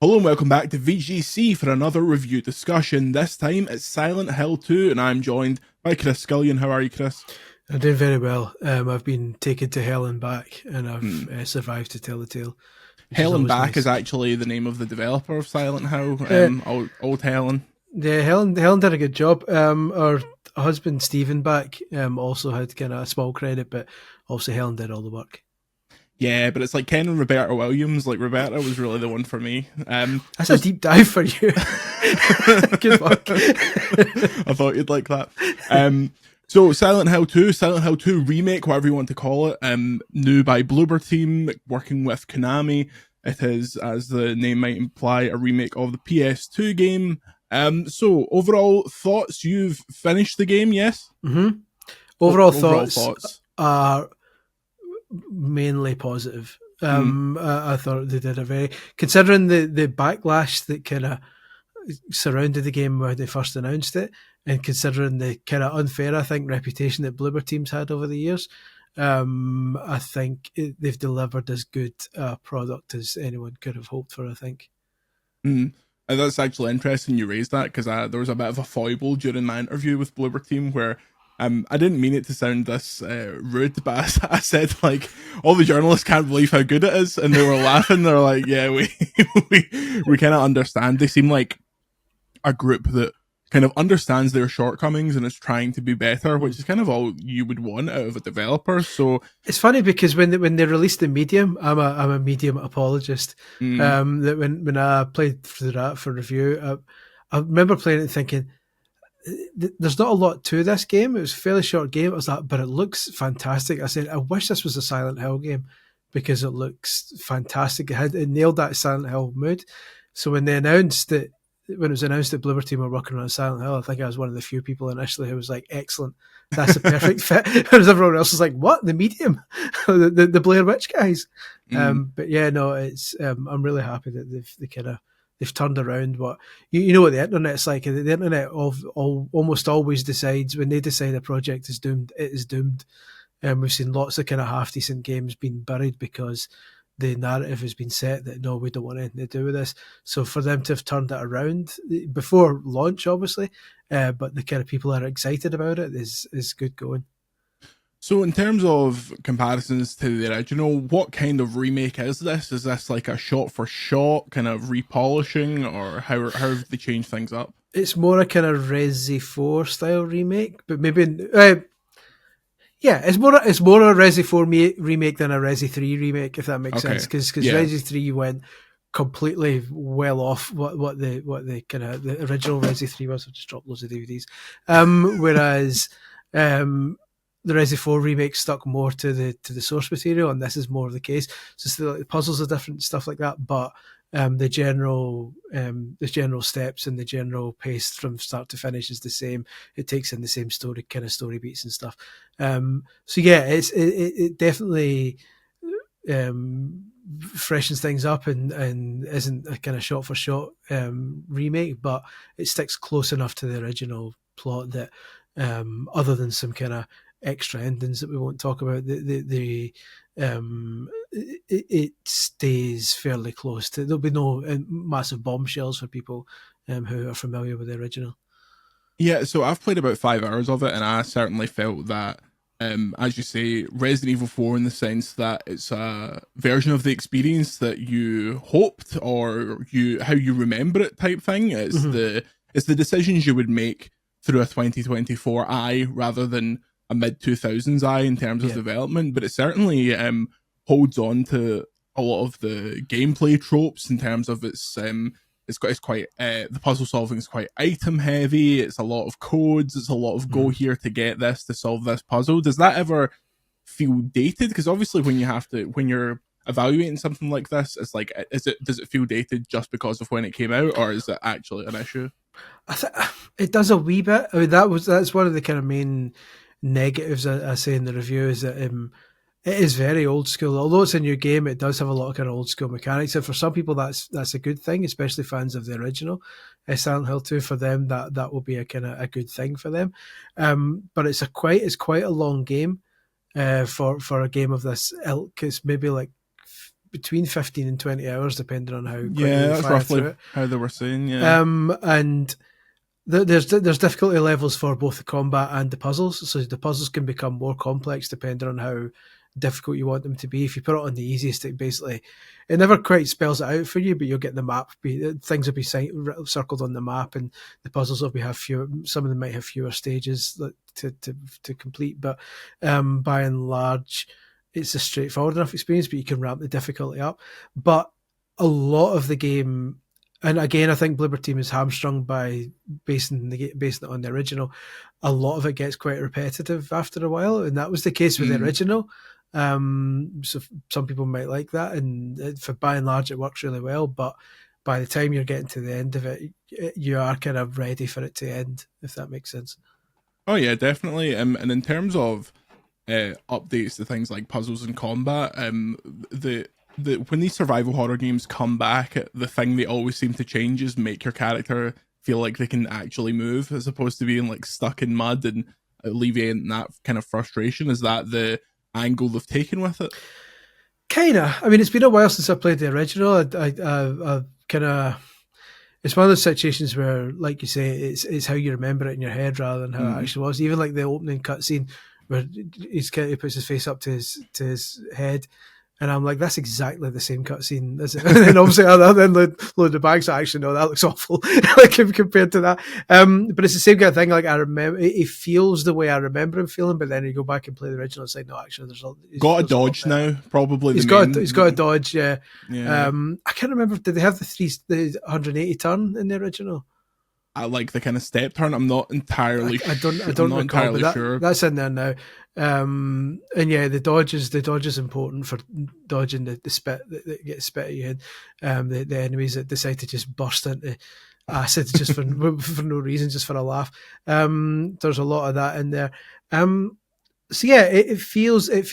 Hello and welcome back to VGC for another review discussion. This time it's Silent Hill 2 and I'm joined by Chris Scullion. How are you, Chris? I'm doing very well. I've been taken to hell and back and I've survived to tell the tale. Hell and Back nice. is actually the name of the developer of Silent Hill, old Helen. Yeah, Helen did a good job. Our husband Stephen Back also had kind of a small credit, but also Helen did all the work. Yeah, but it's like Ken and Roberta Williams. Like, Roberta was really the one for me. That's a deep dive for you. Good work. I thought you'd like that. So Silent Hill 2 remake, whatever you want to call it, new by Bloober Team, working with Konami. It is, as the name might imply, a remake of the PS2 game. So overall thoughts, you've finished the game, yes? Mm-hmm. Overall thoughts are mainly positive. I thought they did a very, considering the backlash that kind of surrounded the game when they first announced it, and considering the kind of unfair, I think, reputation that Bloober Team's had over the years, I think they've delivered as good a product as anyone could have hoped for, I think. And that's actually interesting you raised that, because there was a bit of a foible during my interview with Bloober Team where I didn't mean it to sound this rude, but I said, like, all the journalists can't believe how good it is, and they were laughing. They're like, yeah, we kind of understand. They seem like a group that kind of understands their shortcomings and is trying to be better, which is kind of all you would want out of a developer. So it's funny because when they released the Medium, I'm a Medium apologist. That when I played through that for review, I remember playing it and thinking, there's not a lot to this game. It was a fairly short game. I was like, but it looks fantastic. I said, I wish this was a Silent Hill game because it looks fantastic. It nailed that Silent Hill mood. So when it was announced that Bloober Team were working on Silent Hill, I think I was one of the few people initially who was like, excellent, that's a perfect fit. Whereas everyone else was like, what? The Medium? the Blair Witch guys? But yeah, no, it's I'm really happy that they've turned around what you know what the internet's like. The internet almost always decides when they decide a project is doomed, it is doomed. We've seen lots of kind of half decent games being buried because the narrative has been set that no, we don't want anything to do with this. So for them to have turned it around before launch, obviously, but the kind of people that are excited about it is good going. So in terms of comparisons to the original, what kind of remake is this? Is this like a shot-for-shot kind of repolishing, or how have they changed things up? It's more a kind of Resi 4 style remake, but maybe it's more a Resi 4 remake than a Resi 3 remake, if that makes sense. Because Resi 3 went completely well off what the kind of the original Resi 3 was. I've just dropped loads of DVDs. Whereas the Resi 4 remake stuck more to the source material, and this is more of the case. So still, the puzzles are different, stuff like that, but the general steps and the general pace from start to finish is the same. It takes in the same story beats and stuff. So yeah, it definitely freshens things up and isn't a kind of shot for shot remake, but it sticks close enough to the original plot that other than some kind of extra endings that we won't talk about, it stays fairly close to. There'll be no massive bombshells for people who are familiar with the original. Yeah, so I've played about 5 hours of it, and I certainly felt that, as you say, Resident Evil 4 in the sense that it's a version of the experience that you hoped or how you remember it type thing. It's the decisions you would make through a 2024 eye rather than a mid-2000s eye in terms of development, but it certainly holds on to a lot of the gameplay tropes in terms of it's quite the puzzle solving is quite item heavy. It's a lot of codes. It's a lot of go here to get this to solve this puzzle. Does that ever feel dated? Because obviously when you're evaluating something like this, it's like, does it feel dated just because of when it came out, or is it actually an issue? It does a wee bit. I mean, that's one of the kind of main negatives I say in the review is that it is very old school. Although it's a new game, it does have a lot of kind of old school mechanics, and for some people that's a good thing, especially fans of the original Silent Hill 2. For them, that will be a kind of a good thing for them. But it's quite a long game for a game of this ilk. It's maybe like between 15 and 20 hours, depending on how quickly Yeah, you that's fire through roughly it. how they were saying. Yeah. And there's difficulty levels for both the combat and the puzzles. So the puzzles can become more complex depending on how difficult you want them to be. If you put it on the easiest, it never quite spells it out for you, but you'll get the map. Things will be circled on the map, and the puzzles will have fewer. Some of them might have fewer stages to complete, but by and large, it's a straightforward enough experience. But you can ramp the difficulty up. But a lot of the game, and again, I think Bloober Team is hamstrung by basing it on the original. A lot of it gets quite repetitive after a while, and that was the case with the original. So some people might like that, and for by and large, it works really well. But by the time you're getting to the end of it, you are kind of ready for it to end, if that makes sense. Oh yeah, definitely. And in terms of updates to things like puzzles and combat, the when these survival horror games come back, the thing they always seem to change is make your character feel like they can actually move, as opposed to being like stuck in mud and alleviating that kind of frustration. Is that the angle they've taken with it? Kinda. I mean, it's been a while since I played the original. I kind of. It's one of those situations where, like you say, it's how you remember it in your head rather than how it actually was. Even like the opening cutscene where he puts his face up to his head, and I'm like, that's exactly the same cutscene, is it? And then obviously I then load the bags. Actually, no, that looks awful like compared to that. But it's the same kind of thing. Like I remember, it feels the way I remember him feeling. But then you go back and play the original, it's like, no, actually, he's got a dodge now. Probably he's got a dodge. Yeah. Yeah. I can't remember. Did they have the 180 turn in the original? I like the kind of step turn. I'm not entirely. I don't recall, but sure. That's in there now. And yeah, the dodge is important for dodging the spit that gets spit at you. The enemies that decide to just burst into acid just for no reason, just for a laugh. There's a lot of that in there. So yeah, it feels. It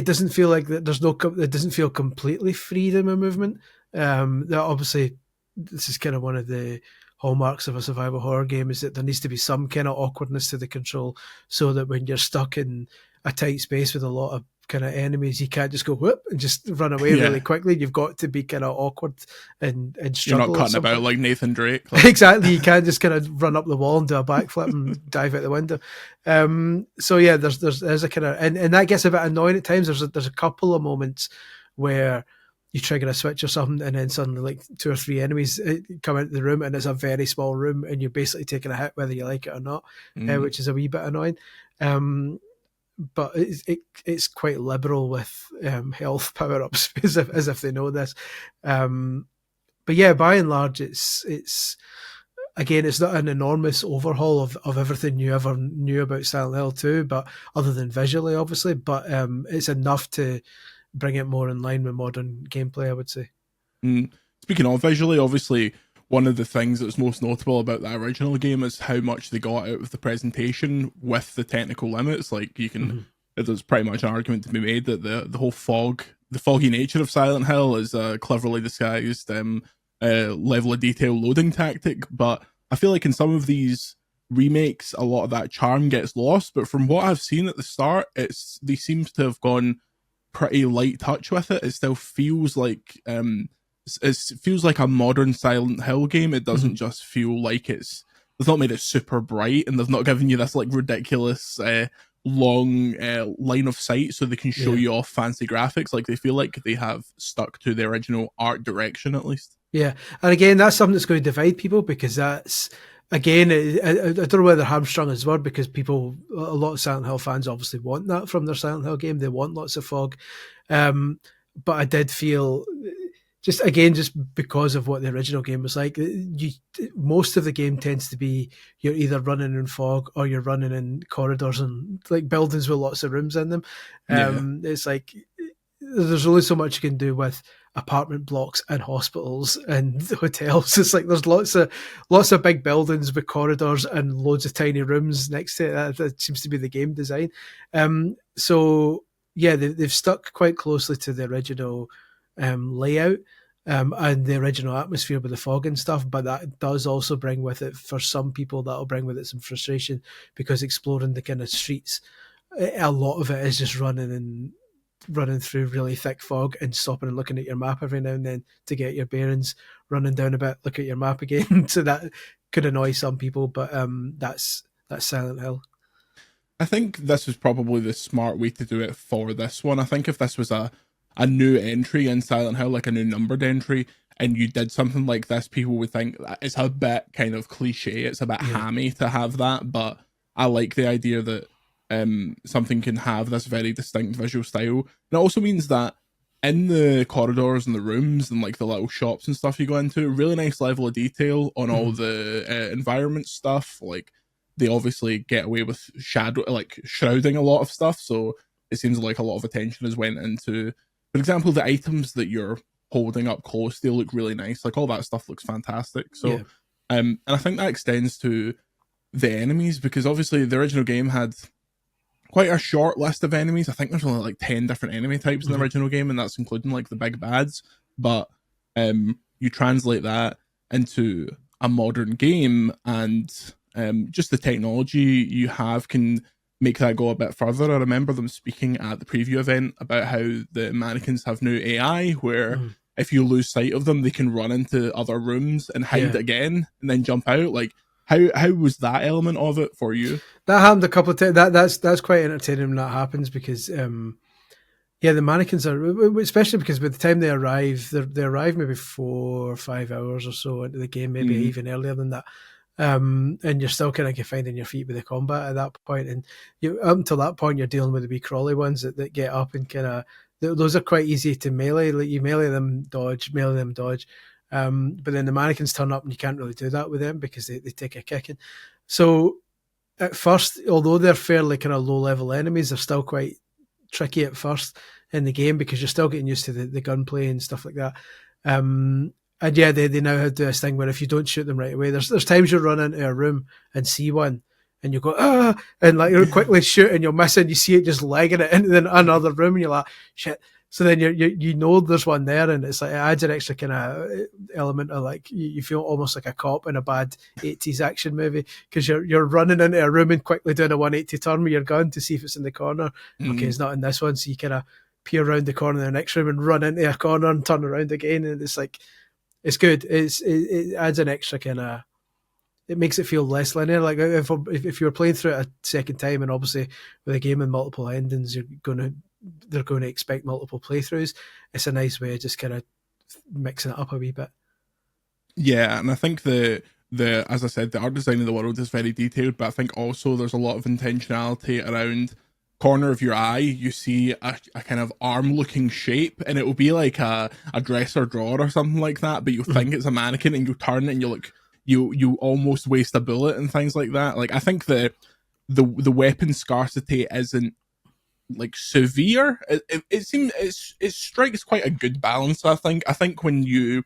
doesn't feel like that. It doesn't feel completely freedom of movement. That obviously. This is kind of one of the hallmarks of a survival horror game, is that there needs to be some kind of awkwardness to the control, so that when you're stuck in a tight space with a lot of kind of enemies, you can't just go whoop and just run away really quickly. You've got to be kind of awkward and struggle. You're not cutting about like Nathan Drake. Like. Exactly. You can't just kind of run up the wall and do a backflip and dive out the window. So yeah, there's a kind of, and that gets a bit annoying at times. There's a couple of moments where you trigger a switch or something, and then suddenly like 2 or 3 enemies come into the room, and it's a very small room, and you're basically taking a hit whether you like it or not, which is a wee bit annoying. But it's quite liberal with health power-ups, as if they know this. But yeah, by and large, it's again, it's not an enormous overhaul of everything you ever knew about Silent Hill 2, but other than visually, obviously, but it's enough to bring it more in line with modern gameplay, I would say. Speaking of visually, obviously, one of the things that's most notable about that original game is how much they got out of the presentation with the technical limits. Like, you can, there's pretty much an argument to be made that the whole the foggy nature of Silent Hill is a cleverly disguised level of detail loading tactic. But I feel like in some of these remakes, a lot of that charm gets lost. But from what I've seen at the start, they seem to have gone pretty light touch with it. It still feels like it feels like a modern Silent Hill game. It doesn't just feel like they've not made it super bright, and they've not given you this like ridiculous long line of sight so they can show you off fancy graphics. Like, they feel like they have stuck to the original art direction at least. Yeah, and again, that's something that's going to divide people, because that's, again, I don't know whether they're hamstrung as well, because a lot of Silent Hill fans obviously want that from their Silent Hill game. They want lots of fog. But I did feel, just because of what the original game was like, most of the game tends to be you're either running in fog or you're running in corridors and like buildings with lots of rooms in them. It's like there's only so much you can do with apartment blocks and hospitals and hotels. It's like there's lots of big buildings with corridors and loads of tiny rooms next to it. That seems to be the game design. So yeah, they've stuck quite closely to the original layout and the original atmosphere with the fog and stuff, but that does also bring with it, for some people, that'll bring with it some frustration, because exploring the kind of streets, a lot of it is just running in running through really thick fog and stopping and looking at your map every now and then to get your bearings, running down a bit, look at your map again. So that could annoy some people, but that's Silent Hill. I think this was probably the smart way to do it for this one. I think if this was a new entry in Silent Hill, like a new numbered entry, and you did something like this, people would think that it's a bit kind of cliche, it's a bit hammy to have that, but I like the idea that something can have this very distinct visual style. And it also means that in the corridors and the rooms and like the little shops and stuff you go into, really nice level of detail on all the environment stuff. Like they obviously get away with shrouding a lot of stuff, so it seems like a lot of attention has went into, for example, the items that you're holding up close, they look really nice. Like all that stuff looks fantastic. So and I think that extends to the enemies, because obviously the original game had quite a short list of enemies. I think there's only like 10 different enemy types in the original game, and that's including like the big bads. But you translate that into a modern game, and just the technology you have can make that go a bit further. I remember them speaking at the preview event about how the mannequins have new AI where if you lose sight of them, they can run into other rooms and hide again and then jump out. Like, how was that element of it for you? That happened a couple of times. That's quite entertaining when that happens, because the mannequins are, especially because by the time they arrive maybe 4 or 5 hours or so into the game, maybe even earlier than that. And you're still kind of finding your feet with the combat at that point, and up until that point you're dealing with the wee crawly ones that get up and kind of, those are quite easy to melee. Like you melee them, dodge. But then the mannequins turn up and you can't really do that with them because they take a kicking. So at first, although they're fairly kind of low level enemies, they're still quite tricky at first in the game because you're still getting used to the gunplay and stuff like that. And they now have this thing where if you don't shoot them right away, there's times you run into a room and see one and you go, and like you quickly shoot and you'll miss it and you see it just legging it into another room and you're like, shit. So then you know there's one there, and it's like it adds an extra kind of element of like you feel almost like a cop in a bad 80s action movie because you're running into a room and quickly doing a 180 turn with your gun to see if it's in the corner. Okay, it's not in this one, so you kind of peer around the corner of the next room and run into a corner and turn around again, and it's like it's good. It adds an extra kind of. It makes it feel less linear. Like if you're playing through it a second time, and obviously with a game with multiple endings, they're going to expect multiple playthroughs. It's a nice way of just kind of mixing it up a wee bit. Yeah, and I think the as I said, the art design of the world is very detailed, but I think also there's a lot of intentionality around corner of your eye. You see a kind of arm looking shape, and it will be like a dresser drawer or something like that, but you think it's a mannequin and you turn it and you almost waste a bullet and things like that. Like I think the weapon scarcity isn't like severe. It seems it strikes quite a good balance. I think when you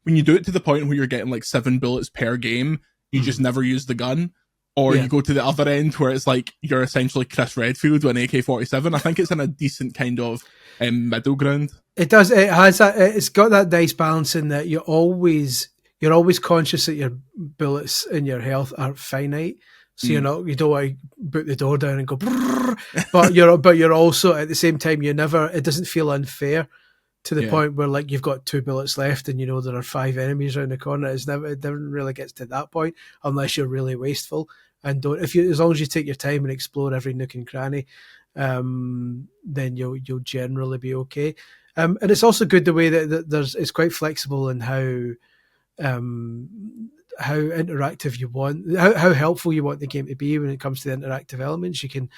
do it to the point where you're getting like 7 bullets per game, you just never use the gun, or you go to the other end where it's like you're essentially Chris Redfield with an AK-47. I think it's in a decent kind of middle ground. It does. It has that. It's got that nice balance in that you're always conscious that your bullets and your health are finite. So you don't want to boot the door down and go, but you're also at the same time it doesn't feel unfair to the point where like you've got 2 bullets left and you know there are 5 enemies around the corner. It never really gets to that point unless you're really wasteful and as long as you take your time and explore every nook and cranny, then you'll generally be okay. And it's also good the way that it's quite flexible in how interactive you want, how helpful you want the game to be when it comes to the interactive elements. You can,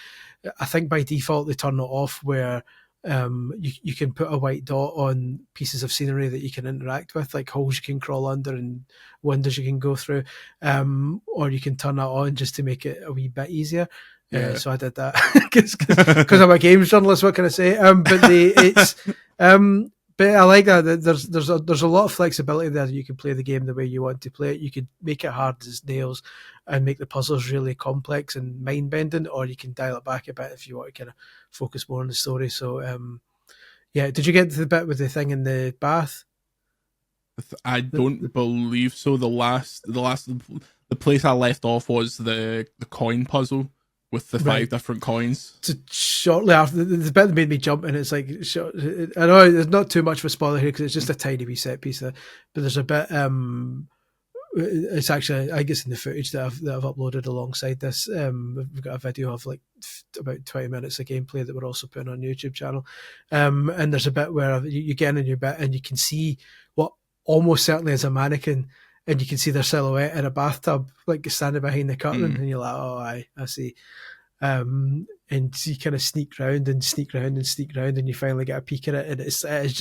I think by default they turn it off where you can put a white dot on pieces of scenery that you can interact with, like holes you can crawl under and windows you can go through, or you can turn that on just to make it a wee bit easier. So I did that because I'm a games journalist. What can I say? But I like that there's a lot of flexibility there. You can play the game the way you want to play it. You could make it hard as nails and make the puzzles really complex and mind bending, or you can dial it back a bit if you want to kind of focus more on the story. So did you get to the bit with the thing in the bath? I don't believe so. The place I left off was the coin puzzle with the 5 different coins. shortly after the bit that made me jump, and it's like, I know there's not too much of a spoiler here because it's just a tiny wee set piece, but there's a bit. It's actually, I think it's in the footage that I've uploaded alongside this. We've got a video of like about 20 minutes of gameplay that we're also putting on YouTube channel. And there's a bit where you get in your bit and you can see what almost certainly is a mannequin, and you can see their silhouette in a bathtub, like standing behind the curtain, and you're like, oh, I see. And you kind of sneak round, and you finally get a peek at it, and it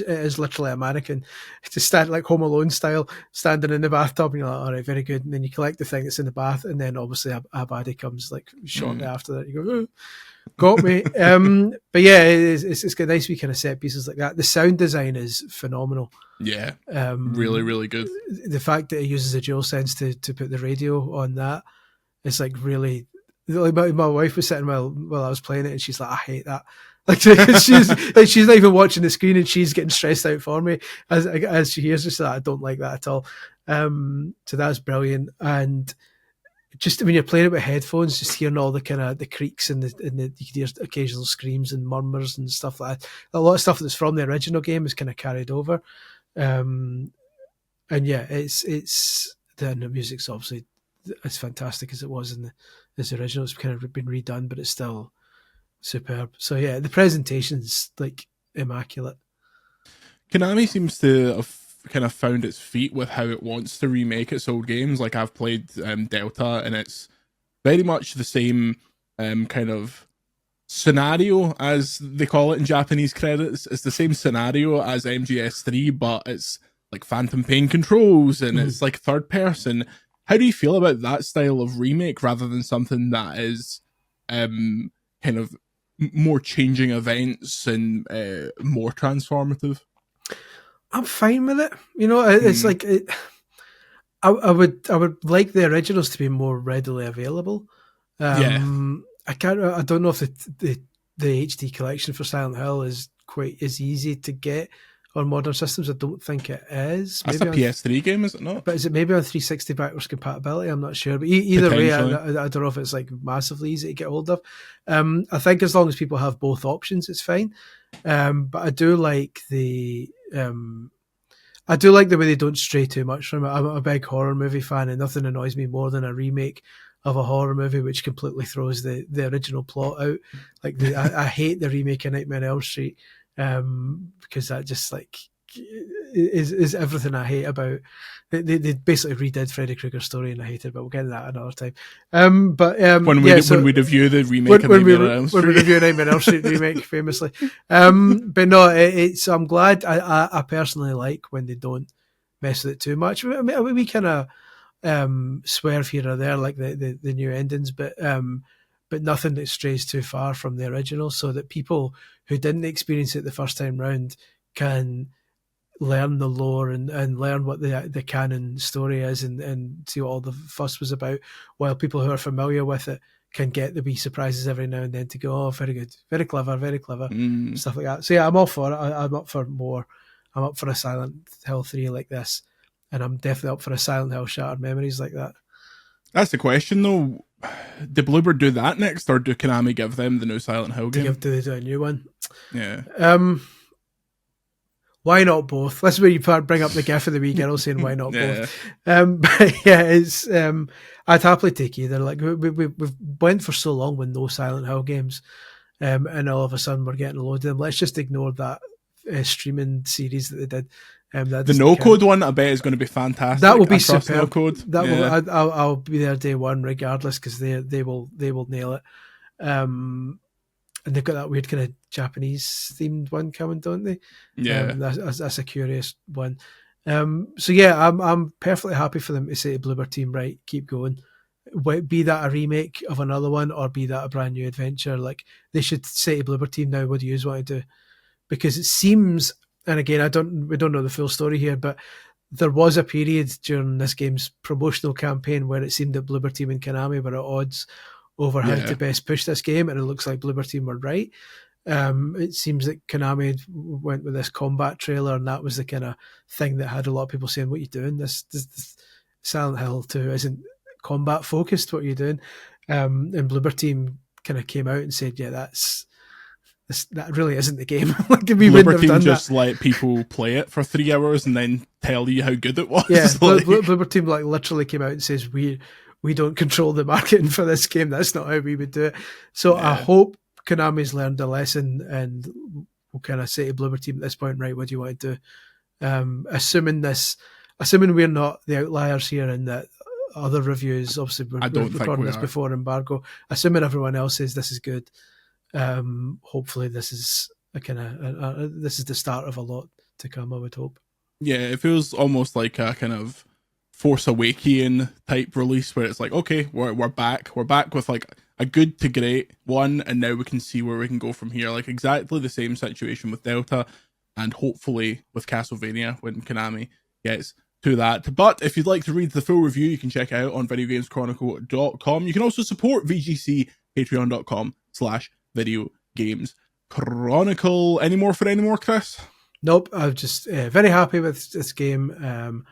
is literally a mannequin, just stand like Home Alone style, standing in the bathtub, and you're like, all right, very good. And then you collect the thing that's in the bath, and then obviously a baddie comes like shortly after that. You go, oh, got me. But yeah, it's got nice wee kind of set pieces like that. The sound design is phenomenal. Yeah, really, really good. The fact that it uses a DualSense to put the radio on that is like really. Like my wife was sitting while I was playing it, and she's like, I hate that. Like she's not even watching the screen, and she's getting stressed out for me as she hears this. Like, I don't like that at all. So that's brilliant. And just when you're playing it with headphones, just hearing all the kind of the creaks and you can hear occasional screams and murmurs and stuff like that. A lot of stuff that's from the original game is kind of carried over. And yeah, it's the music's obviously as fantastic as it was in the original. It's kind of been redone, but it's still superb. So yeah, the presentation's like immaculate. Konami seems to have kind of found its feet with how it wants to remake its old games. Like I've played Delta, and it's very much the same kind of scenario, as they call it in Japanese credits. It's the same scenario as MGS3, but it's like Phantom Pain controls, and it's like third person. How do you feel about that style of remake rather than something that is kind of more changing events and more transformative? I'm fine with it. You know, it's like I would like the originals to be more readily available. I don't know if the HD collection for Silent Hill is quite as easy to get on modern systems. I don't think it is. That's maybe a PS3 game, is it not? But is it maybe on 360 backwards compatibility? I'm not sure. But either way, I don't know if it's like massively easy to get hold of. I think as long as people have both options, it's fine. But I do like the way they don't stray too much from it. I'm a big horror movie fan, and nothing annoys me more than a remake of a horror movie which completely throws the original plot out. Like I hate the remake of Nightmare on Elm Street. Because that just like is everything I hate about. They basically redid Freddy Krueger's story, and I hated it. But we'll get into that another time. When we review the remake of Nightmare on Elm Street, when we review Nightmare on Elm Street remake, famously. But no, I'm glad. I personally like when they don't mess with it too much. I mean, we kind of swerve here or there, like the new endings, but nothing that strays too far from the original, so that people who didn't experience it the first time round can learn the lore and learn what the canon story is and see what all the fuss was about, while people who are familiar with it can get the wee surprises every now and then to go, oh, very good, very clever, stuff like that. So yeah, I'm all for it. I'm up for more. I'm up for a Silent Hill 3 like this, and I'm definitely up for a Silent Hill Shattered Memories like that. That's the question, though. Did Bloober do that next, or do Konami give them the new Silent Hill game? Do they do a new one? Yeah. Why not both? That's where you bring up the gif of the wee girl saying, "Why not both?" But yeah, it's I'd happily take either. Like we've went for so long with no Silent Hill games, and all of a sudden we're getting a load of them. Let's just ignore that streaming series that they did. The no code one, I bet, is going to be fantastic. That will be superb. No code. I'll be there day one regardless, because they will nail it. And they've got that weird kind of Japanese themed one coming, don't they? Yeah, that's a curious one. So yeah, I'm perfectly happy for them to say to Bloober Team, right, keep going. Be that a remake of another one, or be that a brand new adventure. Like, they should say to Bloober Team now, what do you want to do? Because it seems. And again, we don't know the full story here, but there was a period during this game's promotional campaign where it seemed that Bloober Team and Konami were at odds over how to best push this game, and it looks like Bloober Team were right. It seems that Konami went with this combat trailer, and that was the kind of thing that had a lot of people saying, "What are you doing? This Silent Hill 2 isn't combat focused. What are you doing?" And Bloober Team kind of came out and said, "Yeah, that's that really isn't the game. Like we wouldn't have Bloober Team done just that. let people play it for 3 hours and then tell you how good it was. Yeah, Like, Bloober Team like literally came out and says we don't control the marketing for this game. That's not how we would do it. So I hope Konami's learned a lesson and we'll kind of say to Bloober Team at this point, right, what do you want to do? Assuming we're not the outliers here and that other reviews, obviously we're recording this before embargo, assuming everyone else says this is good, hopefully this is this is the start of a lot to come, I would hope. Yeah, it feels almost like a kind of Force Awakens type release where it's like, okay, we're back with like a good to great one, and now we can see where we can go from here. Like exactly the same situation with Delta, and hopefully with Castlevania when Konami gets to that. But if you'd like to read the full review, you can check it out on videogameschronicle.com. You can also support VGC, patreon.com/videogameschronicle. Any more, Chris? Nope, I'm just very happy with this game.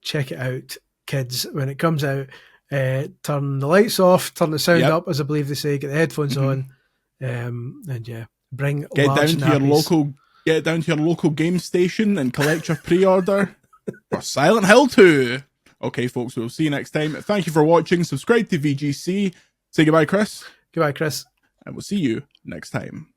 Check it out, kids, when it comes out. Turn the lights off, turn the sound up, as I believe they say, get the headphones on, and yeah, bring get down to nappies. Get down to your local game station and collect your pre-order for Silent Hill 2. Okay, folks, we'll see you next time. Thank you for watching. Subscribe to VGC. Say goodbye, Chris. Goodbye, Chris. And we'll see you next time.